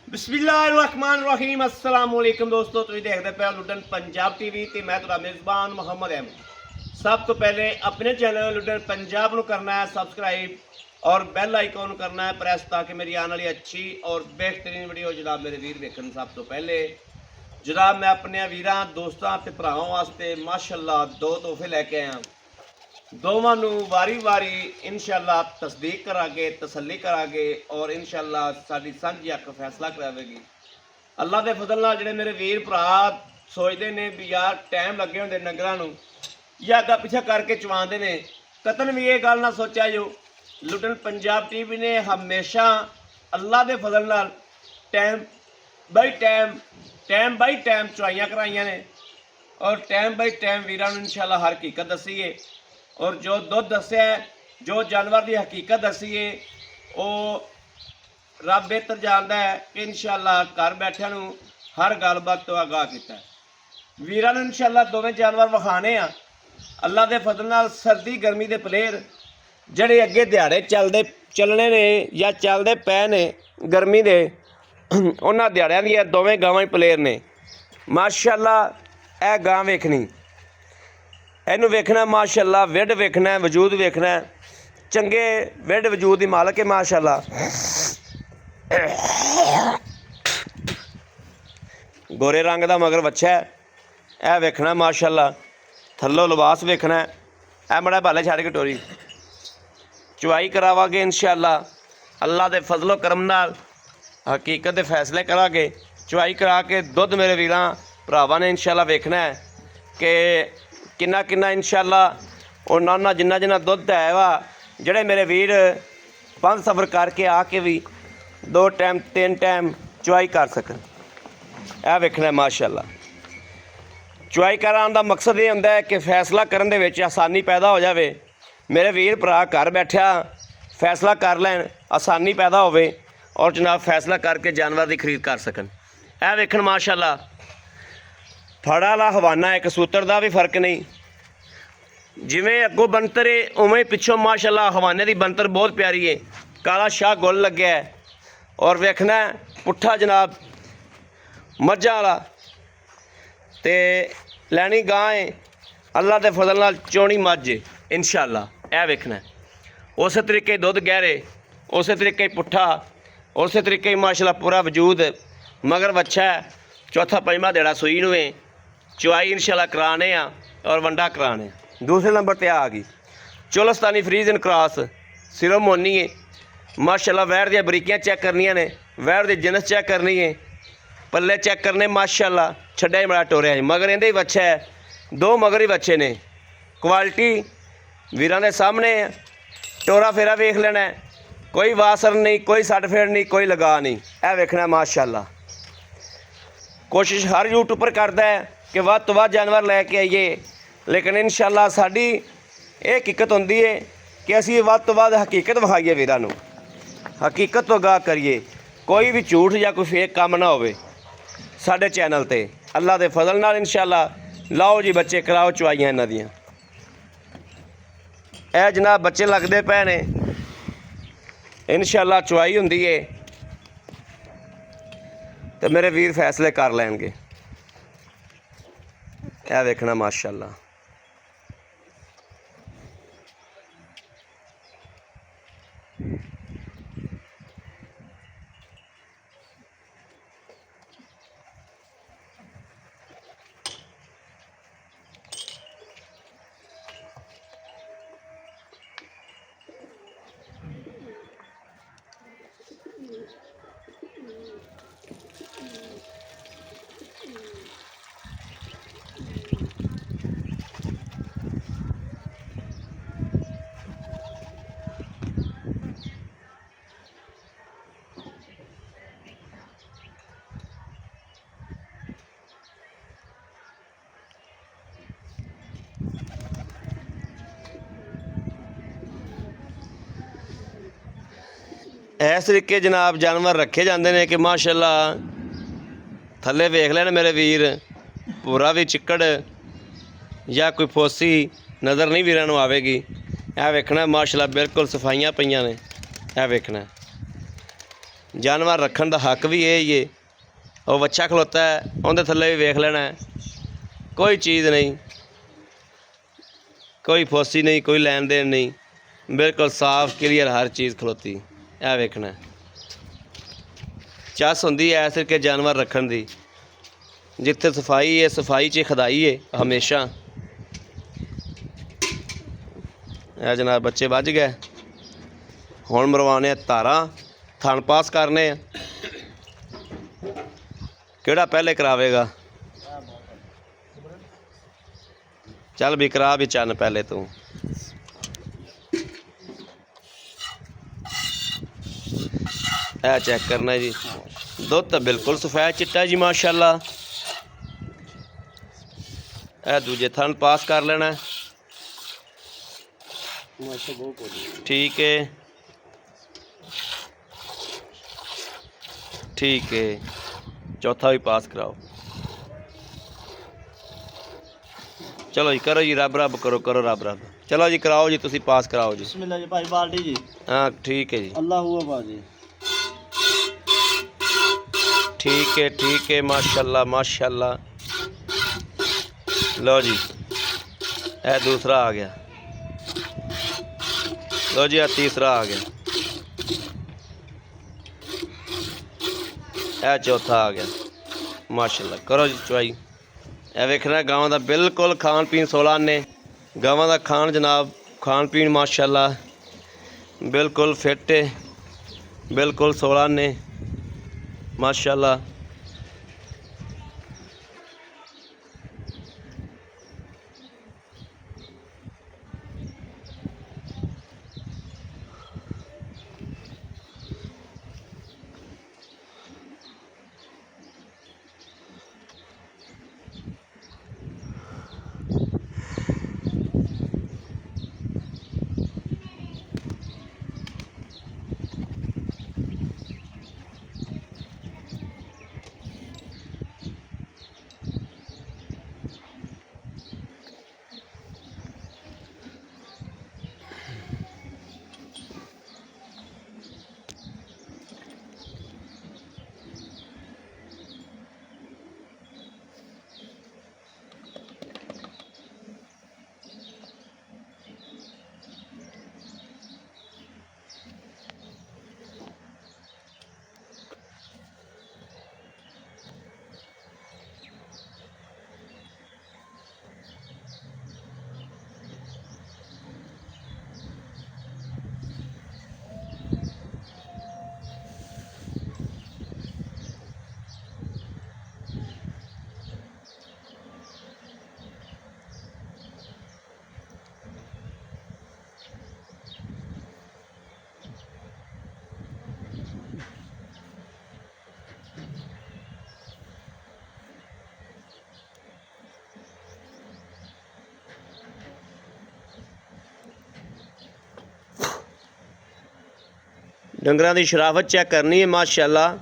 बिस्मिल्लाहिर्रहमानिर्रहीम अस्सलाम वालेकुम दोस्तों, तुसीं देखदे पे लुडन पंजाब टीवी ते मैं तुहाडा मेज़बान मुहम्मद अहमद। सब तो पहले अपने चैनल लुडन पंजाब नूं करना है सबसक्राइब और बैल आइकॉन करना है प्रेस, ताकि मेरी आने वाली अच्छी और बेहतरीन वीडियो जनाब मेरे वीर वेखन। सब तो पहले जनाब मैं अपने वीरां दोस्तां ते भरावां वास्ते माशाअल्लाह दो तोहफे लैके आया। दोवां नूं वारी वारी इंशाअल्लाह तस्दीक करांगे, तसल्ली करांगे और इंशाअल्लाह साडी सांझी अख फैसला करावेगी। अल्लाह दे फजल नाल जिहड़े मेरे वीर भरा सोचदे ने भी यार टाइम लगे हुंदे डंगरां नूं या अग्गा पिछा करके चवांदे ने, कतन भी ये गल ना सोचा जो लुडन पंजाब टीवी ने हमेशा अल्लाह दे फजल नाल टाइम बाई टाइम चवाइयां कराइयां ने और टाइम बाई टाइम वीरां नूं इंशाअल्लाह हर हकीकत दसी है और जो दुध दस्या है, जो जानवर की हकीकत दसी है, वो रब बेहतर जानता है कि इंशाअल्लाह घर बैठिया नूं हर गलबात तो आगाह किया। वीरां नूं इंशाअल्लाह दोवें जानवर विखाने आ। अल्लाह के फजल नाल सर्दी गर्मी के प्लेयर जड़े अगे दिहाड़े चलने ने या चलते पे ने गर्मी के, उन्होंने दिहाड़ियां दी दोवें गावां प्लेयर ने। माशाअल्लाह ए गां वेखनी, इनू वेखना माशाअल्लाह, विड वेखना, वजूद वेखना, चंगे विड वजूद की मालक है माशाअल्लाह। गोरे रंग का मगर बच्चा है, यह वेखना माशाअल्लाह। थल्लों लिबास वेखना, ए बड़ा बाले छड़ के टोरी चुवाई करावांगे इंशाअल्लाह। अल्लाह के फजलो करम नाल हकीकत के फैसले करांगे। चुवाई करा के दुध मेरे वीरां भरावां ने इंशाअल्लाह वेखना है कि किन्ना किन्ना इंशाअल्लाह उन्होंने जिन्ना जिन्ना दुध है वा, जड़े मेरे वीर 5 सफ़र करके आके भी 2 टाइम 3 टाइम चुवाई कर सकन। यह वेखना माशाअल्लाह। चुवाई कराने का मकसद ये होंदा है कि फैसला करने दे आसानी पैदा हो जाए। मेरे वीर भरा घर बैठा फैसला कर लैन, आसानी पैदा होवे और जनाब फैसला करके जानवर की खरीद कर सकन। यह वेखन माशाअल्लाह। फड़ वाला हवाना है, कसूतर का भी फर्क नहीं, जिमें अगों बनतर है उवें पिछों माशाअल्लाह हवाने की बनतर बहुत प्यारी है। काला शाह गुल लग्या है और वेखना पुट्ठा जनाब मझां वाला ते लैनी गां है। अल्लाह के फजल नाल चोणी मझ है इंशाअल्लाह। यह वेखना उस तरीके दुध गहरे, उस तरीके पुट्ठा, उस तरीके माशाअल्लाह पूरा वजूद मगर बच्चा है। चौथा पंजवां देड़ा सूई नूं है। चुवाई इंशाअल्लाह कराने और वंडा कराने। दूसरे नंबर पर आ गई चोलस्तानी फ्रीजन क्रॉस, सिरों मोनी है माशाअल्लाह। वैर दी बरीकियां चेक करनियां ने, वैर दी जिनस चेक करनी है, पल्ले चेक करने माशाअल्लाह। छड्डा ही बड़ा टोरिया है मगर इहदे ही बच्चा है, 2 मगर ही बच्चे ने। क्वालिटी वीरां दे सामने है, टोरा फेरा वेख लेना है, कोई वासर नहीं, कोई सट फेड़ नहीं, कोई लगा नहीं। यह वेखना माशाअल्लाह। कोशिश हर यूट्यूबर करता है कि वध तो वध जानवर लैके आइए, लेकिन इंशाअल्लाह साडी ये हकीकत होंदी है कि असीं वध तो वध हकीकत विखाईए, वीरां नूं हकीकत तो आगाह करिए। कोई भी झूठ या कोई फेक काम ना होवे साडे चैनल ते। अल्लाह के फजल नाल इंशाअल्लाह लाओ जी बच्चे, कराओ चुवाइयां इन्हां दियां। ए जनाब बच्चे लगते पे ने इंशाअल्लाह, चुवाई हुंदी है तो मेरे वीर फैसले कर लैणगे। यह वेखना माशाअल्लाह। इस तरीके जनाब जानवर रखे जाते हैं कि माशाअल्लाह थले वेख लेन मेरे वीर, पूरा भी चिक्कड़ या कोई फोसी नज़र नहीं वीरां नूं आवेगी। यह वेखना माशाअल्लाह बिल्कुल सफाइयां पईयां ने। यह वेखना जानवर रखण दा हक भी यही है। वो बच्चा खलोता है, उनके थल्ले भी वेख लेना है, कोई चीज़ नहीं, कोई फोसी नहीं, कोई लैन देन नहीं, बिल्कुल साफ क्लीयर हर चीज़ खलोती। यह वेखना है। चस होंदी है सिर्फ के जानवर रखण दी, जिथे सफाई है सफाई च खदाई है हमेशा। यह जनाब बच्चे बज गए, हुण मरवाने धारा, थन पास करने। किहड़ा पहले करावेगा? चल भी करा भी चन पहले तू। यह चेक करना जी, दुध तो बिल्कुल सफेद चिट्टा जी माशाअल्लाह। यह दूजे थन पास कर लेना। ठीक है, ठीक है, चौथा भी पास कराओ। चलो जी करो जी, रब रब करो, करो रब रब। चलो जी कराओ जी, तुसी पास कराओ जी। बिस्मिल्लाह जी भाई बाल्टी जी। हाँ ठीक है जी, अल्लाह हुआ जी। ठीक है माशाल्लाह माशाल्लाह। लो जी यह दूसरा आ गया, लो जी यह तीसरा आ गया, यह चौथा आ गया माशाल्लाह। करो जी चुआई। यह वेखना गाँव का बिल्कुल खान पीन 16 आने, गाँव का खान जनाब, खान पीन माशाल्लाह बिल्कुल फिट है, बिल्कुल 16 आने माशाल्लाह। डंगरां दी शराफत चेक करनी है माशाअल्लाह।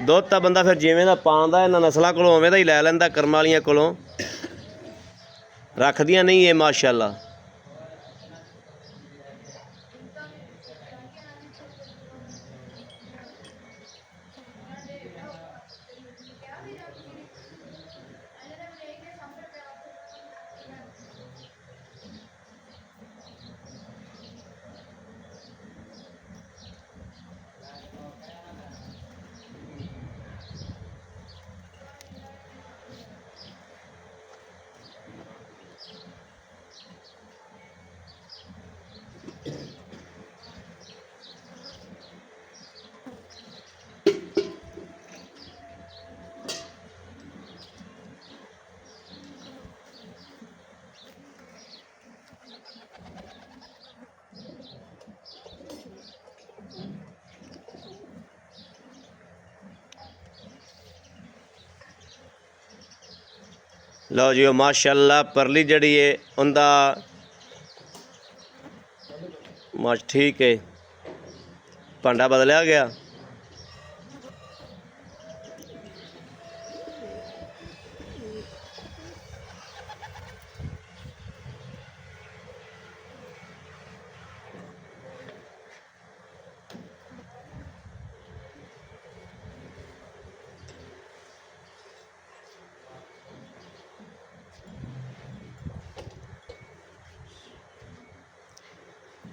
दुध तो बंदा फिर जिवें दा पांदा इन्हां नस्लां कोलों उवें दा ही लै लैंदा, कर्म वालियां कोलों रखदियां नहीं है माशाअल्लाह। लो जी माशाअल्लाह परली जड़ी है उनका ठीक है, भांडा बदलिया गया।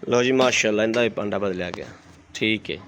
ਲਓ ਜੀ ਮਾਸ਼ਾਅੱਲਾ ਇਹਦਾ ਵੀ ਪਾਂਡਾ ਬਦਲਿਆ ਗਿਆ। ਠੀਕ ਹੈ।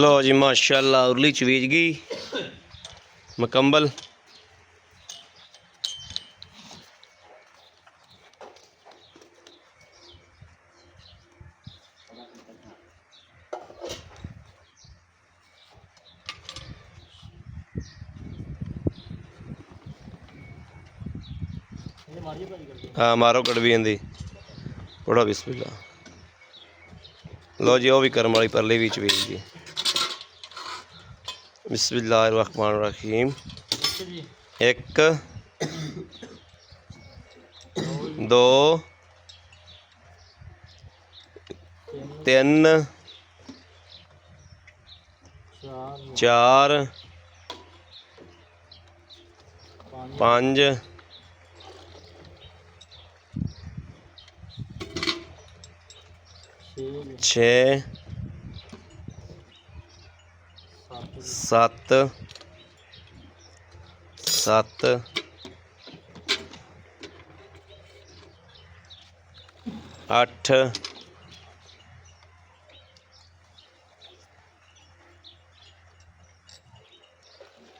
लो जी माशाअल्लाह उरली चवीज गई मुकम्मल। हाँ मारो कड़वी इंदी पढ़ो बिस्मिल्लाह। लो जी वो भी करम वाली परली भी चवीज जी। बिस्मिल्लाहिर्रहमानिर्रहीम। एक दो तीन चार पाँच छे सत्त सत्त अठ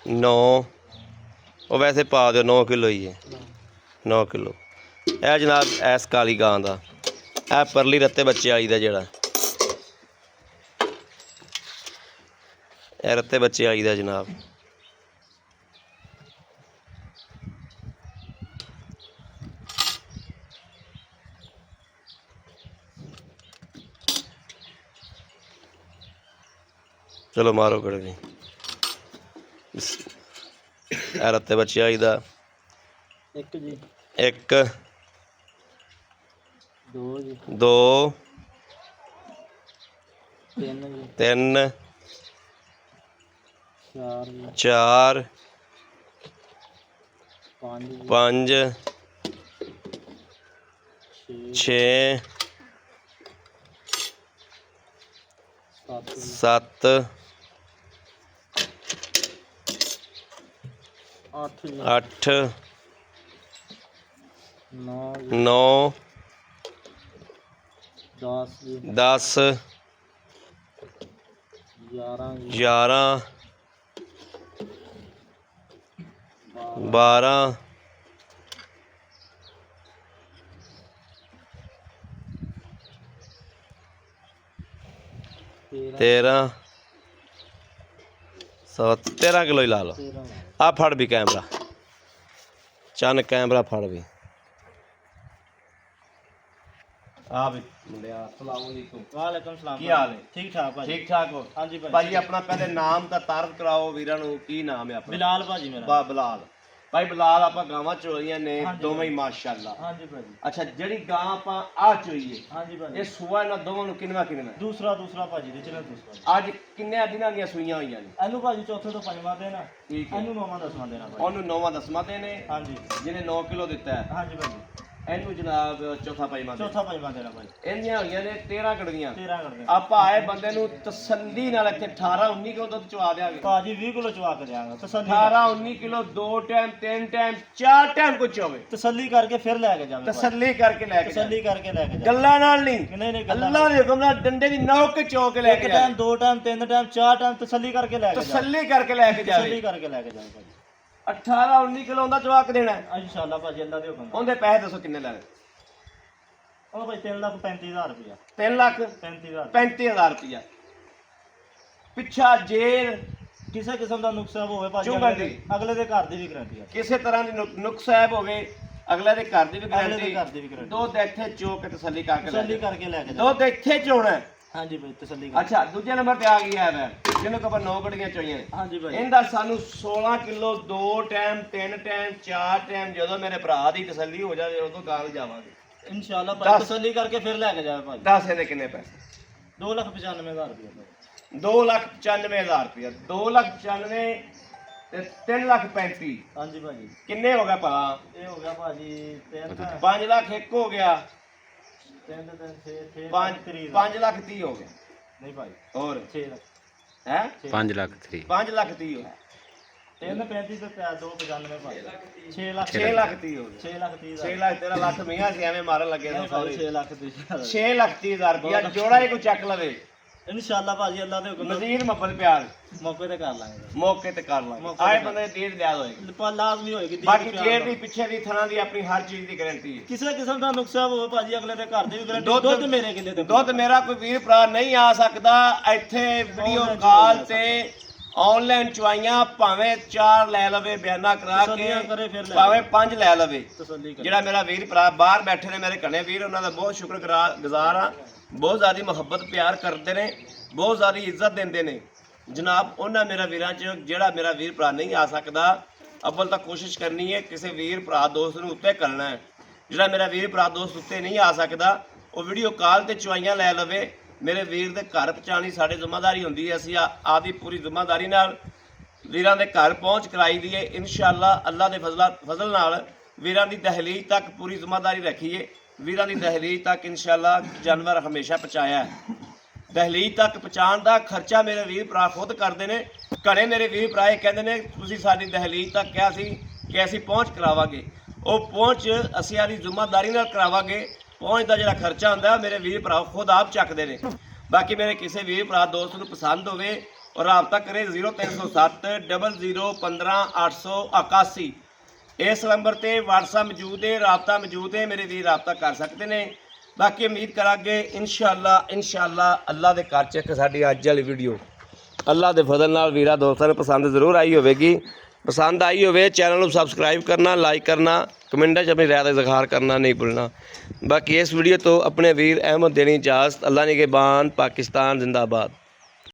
नौ। वो वैसे पा दो 9 किलो ही है 9 किलो। यह जनाब ऐस काली गां का यह परली रत्ते बच्चे वाली का जोड़ा यह रत्ते बच्चे वाली का जनाब। चलो मारो कड़वी यह रत्ते बच्चे वाली का एक दो तीन चार पाँच छे सत्त अठ नौ 10 11 12 13 13 किलो ही ला लो। आ फड़ भी कैमरा चन कैमरा फड़ भी ਆ ਵੀ ਮੁੰਡਿਆ ਅਸਲਾਮ ਅਲੈਕੁਮ। ਵਾਲੇਕੁਮ ਸਲਾਮ। ਕੀ ਹਾਲ ਹੈ? ਠੀਕ ਠਾਕ ਭਾਜੀ। ਠੀਕ ਠਾਕ ਹੋ? ਹਾਂਜੀ ਭਾਜੀ। ਭਾਜੀ ਆਪਣਾ ਪਹਿਲੇ ਨਾਮ ਦਾ ਤਾਰਫ ਕਰਾਓ ਵੀਰਾਂ ਨੂੰ, ਕੀ ਨਾਮ ਹੈ ਆਪਣਾ? ਬਿਲਾਲ ਭਾਜੀ ਮੇਰਾ। ਬਲਾਲ ਭਾਈ। ਬਲਾਲ ਆਪਾਂ ਗਾਵਾਂ ਚੋਈਆਂ ਨੇ ਹਾਂਜੀ ਦੋਵੇਂ ਹੀ ਮਾਸ਼ਾਅੱਲਾ। ਹਾਂਜੀ ਭਾਜੀ। ਅੱਛਾ ਜਿਹੜੀ ਗਾਂ ਆਪਾਂ ਆ ਚੋਈਏ ਹਾਂਜੀ ਭਾਜੀ। ਇਹ ਸੂਆ ਇਹਨਾਂ ਦੋਵਾਂ ਨੂੰ ਕਿੰਨਾ ਦੂਸਰਾ ਭਾਜੀ ਦੇ ਚਲੇ ਦੂਸਰਾ। ਅੱਜ ਕਿੰਨੇ ਦਿਨਾਂ ਦੀਆਂ ਸੂਈਆਂ ਹੋਈਆਂ ਨੇ? ਇਹਨੂੰ ਭਾਜੀ ਚੌਥੇ ਤੋਂ ਪੰਜਵਾਂ ਦੇਣਾ। ਠੀਕ ਹੈ। ਇਹਨੂੰ ਨੌਵਾਂ ਦਸਵਾਂ ਦੇਣਾ ਭਾਜੀ। ਉਹਨੂੰ 9ਵਾਂ 10ਵਾਂ ਦੇ ਨੇ। ਹਾਂਜੀ ਜਿਹਨੇ 9 ਕਿਲੋ ਦਿੱਤਾ ਹੈ ਹਾਂਜੀ ਭਾਜੀ। ਇਹਨੂੰ ਜਨਾਬ ਚੌਥਾ ਪੰਜਵਾਂ ਦੇ। ਚੌਥਾ ਪੰਜਵਾਂ ਦੇਣਾ ਭਾਜੀ। ਇਹਦੀਆਂ ਹੋਈਆਂ ਨੇ 13 ਕੜੀਆਂ। 13 ਕਰਦੇ ਆਪਾਂ ਆਏ ਬੰਦੇ ਨੂੰ ਤਸੱਲੀ ਨਾਲ ਇੱਥੇ 18 19 ਕਿਲੋ ਦੁੱਧ ਚਵਾ ਦਿਆਂਗੇ ਭਾਜੀ। 20 ਕਿਲੋ ਚਵਾ ਕੇ ਦਿਆਂਗਾ ਤਸੱਲੀ 18 19 ਕਿਲੋ 2 ਟਾਈਮ 3 ਟਾਈਮ 4 ਟਾਈਮ ਕੁਝ ਹੋਵੇ। ਤਸੱਲੀ ਕਰਕੇ ਫਿਰ ਲੈ ਕੇ ਜਾਵੇ। ਤਸੱਲੀ ਕਰਕੇ ਲੈ ਕੇ ਤਸੱਲੀ ਕਰਕੇ ਲੈ ਕੇ ਜਾਵੇ। ਗੱਲਾਂ ਨਾਲ ਨਹੀਂ, ਨਹੀਂ ਗੱਲਾਂ ਅੱਲਾਹ ਦੇ ਹੁਕਮ ਨਾਲ ਡੰਡੇ ਦੀ ਨੋਕ ਕੇ ਚੋਕ ਲੈ ਇੱਕ ਕੇ ਟਾਈਮ, ਦੋ ਟਾਈਮ, ਤਿੰਨ ਟਾਈਮ, ਚਾਰ ਟਾਈਮ ਤਸੱਲੀ ਕਰਕੇ ਲੈ ਕੇ ਜਾਵੇ। ਤਸੱਲੀ ਕਰਕੇ ਲੈ ਕੇ ਜਾਵੇ। ਤਸੱਲੀ ਕਰਕੇ ਲੈ ਕੇ ਜਾਵੇ ਭਾਜੀ। 18 19 ਕਿਲੋ ਉਹਦਾ ਚਵਾ ਕੇ ਦੇਣਾ ਹੈ। ਇੰਸ਼ਾਅੱਲਾ ਭਾਜੀ ਅੱਲਾ ਦੇ ਹੁਕਮ ਨਾਲ। ਉਹਦੇ ਪੈਸੇ ਦੱਸੋ ਕਿੰਨੇ ਲੈਣੇ? ਉਹ ਭਾਈ 3,35,000 ਰੁਪਇਆ। 3 ਲੱਖ 35,000। 35,000 ਰੁਪਇਆ। ਪਿੱਛਾ ਜੇਰ ਕਿਸੇ ਕਿਸਮ ਦਾ ਨੁਕਸਾਨ ਹੋਵੇ ਭਾਜੀ ਚੁੰਗਣ ਦੀ। ਅਗਲੇ ਦੇ ਘਰ ਦੀ ਵੀ ਗਰੰਟੀ ਹੈ। ਕਿਸੇ ਤਰ੍ਹਾਂ ਦੀ ਨੁਕਸ ਸਾਹਿਬ ਹੋਵੇ ਅਗਲੇ ਦੇ ਘਰ ਦੀ ਵੀ ਅਗਲੇ ਦੇ ਗਾਰੰਟੀ। ਘਰ ਦੀ ਵੀ ਗਰੰਟੀ। ਦੁੱਧ ਇੱਥੇ ਚੋ ਕੇ ਤਸੱਲੀ ਕਰਕੇ ਲੈ ਤਸੱਲੀ ਜਾਓ। ਕਰਕੇ ਲੈ ਕੇ ਜਾਓ। ਦੁੱਧ ਇੱਥੇ ਚੋਣਾ ਹੈ। ਹਾਂਜੀ ਭਾਈ ਤਸੱਲੀ ਕਰਕੇ। ਅੱਛਾ ਦੂਜੇ ਨੰਬਰ ਤੇ ਆ ਗਈ ਹੈ ਵੈ ਜਿਹਨੂੰ ਕਹਆਪਾਂ 9 ਗੜੀਆਂ ਚੋਈਆਂ ਨੇ। ਹਾਂਜੀ ਭਾਈ। ਇਹਦਾ ਸਾਨੂੰ 16 ਕਿਲੋ 2 ਟਾਈਮ 3 ਟਾਈਮ 4 ਟਾਈਮ ਜਦੋਂ ਮੇਰੇ ਭਰਾ ਦੀ ਤਸੱਲੀ ਹੋ ਜਾਵੇ ਉਦੋਂ ਗਾਲ ਜਾਵਾਂਗੇ ਇੰਸ਼ਾਅੱਲਾ ਭਾਈ ਤਸੱਲੀ ਕਰਕੇ ਫਿਰ ਲੈ ਕੇ ਜਾਵੇ ਭਾਜੀ। ਦੱਸ ਇਹਦੇ ਕਿੰਨੇ ਪੈਸੇ? 2,95,000 ਰੁਪਇਆ। 2,95,000 ਰੁਪਇਆ। 2,95,000 ਤੇ 3,35,000 ਹਾਂਜੀ ਭਾਜੀ। ਕਿੰਨੇ ਹੋ ਗਿਆ ਭਲਾ? ਇਹ ਹੋ ਗਿਆ ਭਾਜੀ 5 ਲੱਖ ਇੱਕ ਹੋ ਗਿਆ। 3 5 ਲੱਖ 30 ਹੋ ਗਿਆ। ਨਹੀਂ ਭਾਈ ਹੋਰ 6 ਲੱਖ ਹੈ 5 ਲੱਖ 3 5 ਲੱਖ 30 ਹੋ ਗਿਆ। 3,35 ਤੇ 2,95 ਭਾਜੀ। 6 ਲੱਖ 6 ਲੱਖ 30 ਹੋ ਗਿਆ। 6 ਲੱਖ 30 6 ਲੱਖ ਤੇਰਾ ਲੱਖ ਮੀਆਂ ਸੀ ਐਵੇਂ ਮਾਰਨ ਲੱਗੇ ਤਾਂ ਸੌਰੀ। 6 ਲੱਖ 30 6 ਲੱਖ 30,000 ਰੁਪਇਆ ਜੋੜਾ ਹੀ ਕੋਈ ਚੱਕ ਲਵੇ। ਇੰਸ਼ਾਅੱਲਾ ਭਾਜੀ ਅੱਲਾ ਦੇ ਹੁਕਮ ਨਾਲ ਮਜ਼ੀਦ ਮੁਹੱਬਤ ਪਿਆਰ ਮੌਕੇ ਤੇ ਕਰ ਲਾਂਗੇ। ਮੌਕੇ ਤੇ ਕਰ ਲਾਂਗੇ। ਮੌਕੇ ਤੇ ਆਏ ਕਰ ਬੰਦੇ ਦੀ ਦੇਰ ਲਿਆ ਹੋਏਗੀ। ਪਰ ਲਾਜ਼ਮੀ ਹੋਏਗੀ। ਬਾਕੀ ਜੇਰ ਦੀ ਪਿੱਛੇ ਦੀ ਥਣਾ ਦੀ ਆਪਣੀ ਹਰ ਚੀਜ਼ ਦੀ ਗਾਰੰਟੀ ਹੈ। ਕਿਸੇ ਕਿਸਮ ਦਾ ਨੁਕਸਾਨ ਹੋਵੇ ਭਾਜੀ ਅਗਲੇ ਦੇ ਘਰ ਦੀ ਵੀ ਗਾਰੰਟੀ। ਦੁੱਧ- ਦੁੱਧ ਮੇਰੇ ਕਿੱਲੇ ਤੇ ਦੁੱਧ ਮੇਰਾ ਕੋਈ ਵੀਰ ਭਰਾ ਨਹੀਂ ਆ ਸਕਦਾ ਇੱਥੇ ਵੀਡੀਓ Online ਕਾਲ ਚਵਾਈਆਂ ਤੇ ਆਨਲਾਈਨ ਚਵਾਈਆਂ ਭਾਵੇਂ 4 ਲੈ ਲਵੇ ਬਿਆਨਾ ਕਰਾ ਕੇ ਤਸੱਲੀਆਂ ਕਰੇ ਫਿਰ ਲੈ ਭਾਵੇਂ 5 ਲੈ ਲਵੇ। ਤਸੱਲੀ ਕਰ। ਜਿਹੜਾ ਮੇਰਾ ਵੀਰ ਭਰਾ ਬਾਹਰ ਬੈਠੇ ਨੇ ਮੇਰੇ ਘਣੇ ਵੀਰ ਉਹਨਾਂ ਦਾ ਬਹੁਤ ਸ਼ੁਕਰਗੁਜ਼ਾਰ ਆ। ਬਹੁਤ ਜ਼ਿਆਦਾ ਮੁਹੱਬਤ ਪਿਆਰ ਕਰਦੇ ਨੇ, ਬਹੁਤ ਜ਼ਿਆਦਾ ਇੱਜ਼ਤ ਦਿੰਦੇ ਨੇ ਜਨਾਬ। ਉਹਨਾਂ ਮੇਰਾ ਵੀਰਾਂ 'ਚ ਜਿਹੜਾ ਮੇਰਾ ਵੀਰ ਭਰਾ ਨਹੀਂ ਆ ਸਕਦਾ ਅਵਲ ਤਾਂ ਕੋਸ਼ਿਸ਼ ਕਰਨੀ ਹੈ ਕਿਸੇ ਵੀਰ ਭਰਾ ਦੋਸਤ ਨੂੰ ਉੱਤੇ ਕਰਨਾ ਹੈ। ਜਿਹੜਾ ਮੇਰਾ ਵੀਰ ਭਰਾ ਦੋਸਤ ਉੱਤੇ ਨਹੀਂ ਆ ਸਕਦਾ ਉਹ ਵੀਡੀਓ ਕਾਲ ਤੇ ਚਵਾਈਆਂ ਲੈ ਲਵੇ। ਮੇਰੇ ਵੀਰ ਦੇ ਘਰ ਪਹੁੰਚਾਉਣੀ ਸਾਡੀ ਜ਼ਿੰਮੇਵਾਰੀ ਹੁੰਦੀ ਹੈ। ਅਸੀਂ ਆਦੀ ਪੂਰੀ ਜ਼ਿੰਮੇਵਾਰੀ ਨਾਲ ਵੀਰਾਂ ਦੇ ਘਰ ਪਹੁੰਚ ਕਰਾਈ ਦੀ ਹੈ। ਇਨਸ਼ਾਅੱਲਾ ਅੱਲਾ ਦੇ ਫਜ਼ਲ ਨਾਲ ਵੀਰਾਂ ਦੀ ਦਹਲੀਜ਼ ਤੱਕ ਪੂਰੀ ਜ਼ਿੰਮੇਵਾਰੀ ਰੱਖੀਏ। ਵੀਰਾਂ ਦੀ ਦਹਲੀਜ਼ ਤੱਕ ਇਨਸ਼ਾਅੱਲਾ ਜਾਨਵਰ ਹਮੇਸ਼ਾ ਪਹੁੰਚਾਇਆ ਹੈ। ਦਹਲੀਜ਼ ਤੱਕ ਪਹੁੰਚਾਉਣ ਦਾ ਖਰਚਾ ਮੇਰੇ ਵੀਰ ਭਰਾ ਖੁਦ ਕਰਦੇ ਨੇ। ਘਰੇ ਮੇਰੇ ਵੀਰ ਭਰਾ ਇਹ ਕਹਿੰਦੇ ਨੇ ਤੁਸੀਂ ਸਾਡੀ ਦਹਲੀਜ਼ ਤੱਕ ਕਿਹਾ ਸੀ ਕਿ ਅਸੀਂ ਪਹੁੰਚ ਕਰਾਵਾਂਗੇ। ਉਹ ਪਹੁੰਚ ਅਸੀਂ ਆਦੀ ਜ਼ਿੰਮੇਵਾਰੀ ਨਾਲ ਕਰਾਵਾਂਗੇ। ਪਹੁੰਚ ਦਾ ਜਿਹੜਾ ਖਰਚਾ ਹੁੰਦਾ ਮੇਰੇ ਵੀਰ ਭਰਾ ਖੁਦ ਆਪ ਚੱਕਦੇ ਨੇ। ਬਾਕੀ ਮੇਰੇ ਕਿਸੇ ਵੀਰ ਭਰਾ ਦੋਸਤ ਨੂੰ ਪਸੰਦ ਹੋਵੇ ਔਰ ਰਾਬਤਾ ਕਰੇ 0307 00 15 881। ਇਸ ਨੰਬਰ ਤੇ WhatsApp ਮੌਜੂਦ ਹੈ, ਰਾਬਤਾ ਮੌਜੂਦ ਹੈ। ਮੇਰੇ ਵੀਰ ਰਾਬਤਾ ਕਰ ਸਕਦੇ ਨੇ। ਬਾਕੀ ਉਮੀਦ ਕਰਾਂਗੇ ਇਨਸ਼ਾਅੱਲਾ ਅੱਲਾ ਦੇ ਘਰ 'ਚ ਇੱਕ ਸਾਡੀ ਅੱਜ ਵਾਲੀ ਵੀਡੀਓ ਅੱਲਾ ਦੇ ਫਜ਼ਲ ਨਾਲ ਵੀਰਾਂ ਦੋਸਤਾਂ ਨੂੰ ਪਸੰਦ ਜ਼ਰੂਰ ਆਈ ਹੋਵੇਗੀ। ਪਸੰਦ ਆਈ ਹੋਵੇ ਚੈਨਲ ਨੂੰ ਸਬਸਕ੍ਰਾਈਬ ਕਰਨਾ, ਲਾਈਕ ਕਰਨਾ, ਕਮੈਂਟਾਂ 'ਚ ਆਪਣੀ ਰਾਏ ਦਾ ਇਜ਼ਹਾਰ ਕਰਨਾ ਨਹੀਂ ਭੁੱਲਣਾ। ਬਾਕੀ ਇਸ ਵੀਡੀਓ ਤੋਂ ਆਪਣੇ ਵੀਰ ਅਹਿਮਦ ਦੇਣੀ ਇਜਾਜ਼ਤ। ਅੱਲਾ ਨਿਗਹਿਬਾਨ। ਪਾਕਿਸਤਾਨ ਜ਼ਿੰਦਾਬਾਦ।